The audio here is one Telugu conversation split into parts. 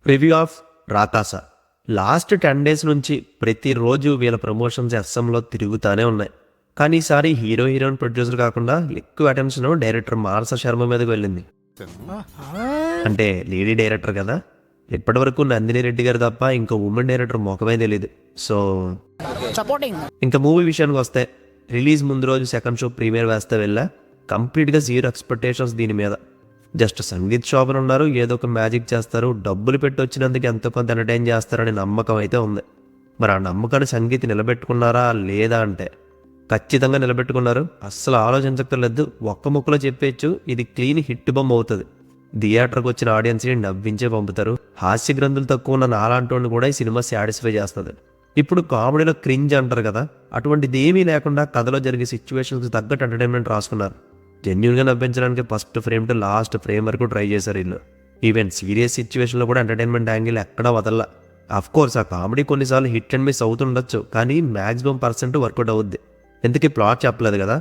Review of Rakasa. Last 10 days నుంచి ప్రతిరోజు వీళ్ళ ప్రమోషన్స్ ఎస్ఎంలో తిరుగుతూనే ఉన్నాయి. కానీ ఈసారి హీరోయిన్ ప్రొడ్యూసర్ కాకుండా ఎక్కువ అటెన్షన్ డైరెక్టర్ మానస శర్మ మీదకి వెళ్ళింది. అంటే లేడీ డైరెక్టర్ కదా, ఇప్పటి వరకు నందిని రెడ్డి గారు తప్ప ఇంకో ఉమెన్ డైరెక్టర్ ముఖమే తెలియదు. సో ఇంకా మూవీ విషయానికి వస్తే, రిలీజ్ ముందు రోజు సెకండ్ షో ప్రీమియర్ వేస్తే వెళ్ళా కంప్లీట్గా జీరో ఎక్స్పెక్టేషన్స్ దీని మీద. జస్ట్ సంగీత్ షాపులు ఉన్నారు, ఏదో ఒక మ్యాజిక్ చేస్తారు, డబ్బులు పెట్టి వచ్చినందుకు ఎంతో కొంత ఎంటర్టైన్ చేస్తారని నమ్మకం అయితే ఉంది. మరి ఆ నమ్మకాన్ని సంగీత్ నిలబెట్టుకున్నారా లేదా అంటే ఖచ్చితంగా నిలబెట్టుకున్నారు. అస్సలు ఆలోచించక్కర్లేదు, ఒక్క ముక్కలో చెప్పేయచ్చు, ఇది క్లీన్ హిట్ బొమ్మ అవుతుంది. థియేటర్కి వచ్చిన ఆడియన్స్ని నవ్వించే పంపుతారు. హాస్య గ్రంథులు తక్కువ ఉన్న నాలాంటి కూడా ఈ సినిమా సాటిస్ఫై చేస్తుంది. ఇప్పుడు కామెడీలో క్రింజ్ అంటారు కదా, అటువంటిది ఏమీ లేకుండా కథలో జరిగే సిచ్యువేషన్స్కి తగ్గట్టు ఎంటర్టైన్మెంట్ రాసుకున్నారు. జెన్యున్గా నవ్వించడానికి first frame to last frame వరకు ట్రై చేశారు వీళ్ళు. ఈవెన్ సీరియస్ సిచ్యువేషన్లో కూడా ఎంటర్టైన్మెంట్ యాంగిల్ ఎక్కడా వదల్లా. కోర్స్ ఆ కామెడీ కొన్నిసార్లు హిట్ అండ్ మిస్ అవుతుండొచ్చు, కానీ మ్యాక్సిమం % వర్కౌట్ అవుద్ది. ఎందుకు ప్లాట్ చెప్పలేదు కదా,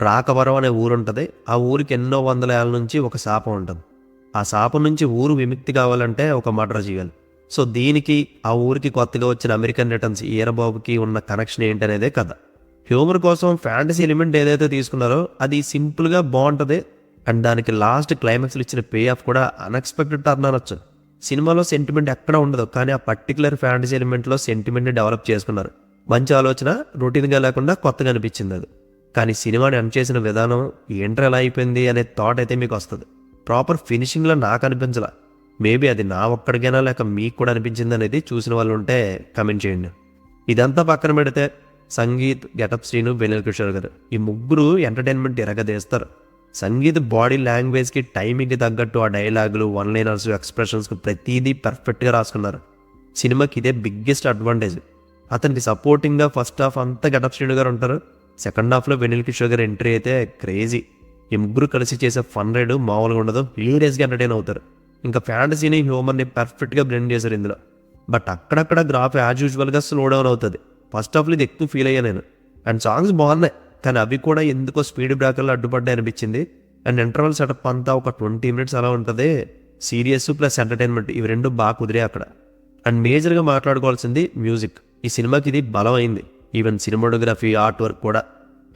రాకవరం అనే ఊరు ఉంటుంది. ఆ ఊరికి ఎన్నో వందల ఏళ్ళ నుంచి ఒక శాపం ఉంటుంది. ఆ శాపం నుంచి ఊరు విముక్తి కావాలంటే ఒక మర్డర్ చేయాలి. సో దీనికి ఆ ఊరికి కొత్తగా వచ్చిన అమెరికన్ రిటర్న్స్ ఈరబాబుకి ఉన్న కనెక్షన్ ఏంటనేదే కథ. హ్యూమర్ కోసం ఫ్యాంటసీ ఎలిమెంట్ ఏదైతే తీసుకున్నారో అది సింపుల్గా బాగుంటుంది. అండ్ దానికి లాస్ట్ క్లైమాక్స్లో ఇచ్చిన పే ఆఫ్ కూడా అన్ఎక్స్పెక్టెడ్ టర్న్ అనొచ్చు. సినిమాలో సెంటిమెంట్ ఎక్కడ ఉండదు, కానీ ఆ పర్టికులర్ ఫ్యాంటసీ ఎలిమెంట్లో సెంటిమెంట్ని డెవలప్ చేసుకున్నారు. మంచి ఆలోచన, రొటీన్గా లేకుండా కొత్తగా అనిపించింది అది. కానీ సినిమాని ఎండ్ చేసిన విధానం ఏంట్రా ఎలా అయిపోయింది అనే థాట్ అయితే మీకు వస్తుంది. ప్రాపర్ ఫినిషింగ్లో నాకు అనిపించలా. మేబీ అది నా ఒక్కడికైనా లేక మీకు కూడా అనిపించింది అనేది చూసిన వాళ్ళు ఉంటే కమెంట్ చేయండి. ఇదంతా పక్కన పెడితే సంగీత్, గెటప్ శ్రీను, వెన్నెల కిషోర్ గారు ఈ ముగ్గురు ఎంటర్టైన్మెంట్ ఎరగదీస్తారు. సంగీత్ బాడీ లాంగ్వేజ్కి టైమింగ్కి తగ్గట్టు ఆ డైలాగులు, వన్ లైనర్స్, ఎక్స్ప్రెషన్స్కి ప్రతిదీ పర్ఫెక్ట్గా రాసుకున్నారు. సినిమాకి ఇదే బిగ్గెస్ట్ అడ్వాంటేజ్. అతనికి సపోర్టింగ్గా ఫస్ట్ హాఫ్ అంతా గెటప్ శ్రీను గారు ఉంటారు. సెకండ్ హాఫ్లో వెన్నెల కిషోర్ గారు ఎంట్రీ అయితే క్రేజీ. ఈ ముగ్గురు కలిసి చేసే ఫన్ రైడ్ మామూలుగా ఉండదు, హిలేరియస్గా ఎంటర్టైన్ అవుతారు. ఇంకా ఫ్యాంటసీని, హ్యూమర్ని పర్ఫెక్ట్గా బ్లెండ్ చేశారు ఇందులో. బట్ అక్కడక్కడ గ్రాఫ్ యాజ్ యూజువల్గా స్లో డౌన్ అవుతుంది. ఫస్ట్ హాఫ్లో ఇది ఎక్కువ ఫీల్ అయ్యా నేను. అండ్ సాంగ్స్ బాగున్నాయి, కానీ అవి కూడా ఎందుకో స్పీడ్ బ్రేకర్లు అడ్డుపడ్డాయి అనిపించింది. అండ్ ఇంటర్వల్ సెటప్ అంతా ఒక 20 minutes అలా ఉంటుంది. సీరియస్ ప్లస్ ఎంటర్టైన్మెంట్ ఇవి రెండు బాగా కుదిరే అక్కడ. అండ్ మేజర్గా మాట్లాడుకోవాల్సింది మ్యూజిక్. ఈ సినిమాకి ఇది బలం అయింది. ఈవెన్ సినిమాటోగ్రఫీ, ఆర్ట్ వర్క్ కూడా.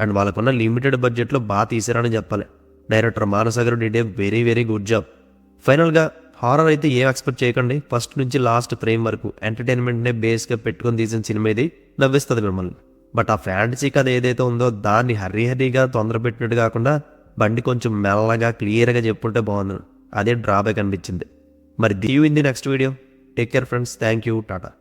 అండ్ వాళ్ళకున్న లిమిటెడ్ బడ్జెట్లో బాగా తీసారని చెప్పాలి. డైరెక్టర్ మానస గారు did a very very good job. ఫైనల్గా హారర్ అయితే ఏం ఎక్స్పెక్ట్ చేయకండి. ఫస్ట్ నుంచి లాస్ట్ ఫ్రేమ్ వరకు ఎంటర్టైన్మెంట్నే బేస్గా పెట్టుకొని తీసిన సినిమా ఇది, నవ్విస్తుంది మిమ్మల్ని. బట్ ఆ ఫ్యాంటసీ కథ ఏదైతే ఉందో దాన్ని హర్రీగా తొందర పెట్టినట్టు కాకుండా బండి కొంచెం మెల్లగా క్లియర్గా చెప్పుంటే బాగుంది. అదే డ్రాబ్యాక్ అనిపించింది. మరి దీవ్ in the next video. Take care friends, thank you, Tata.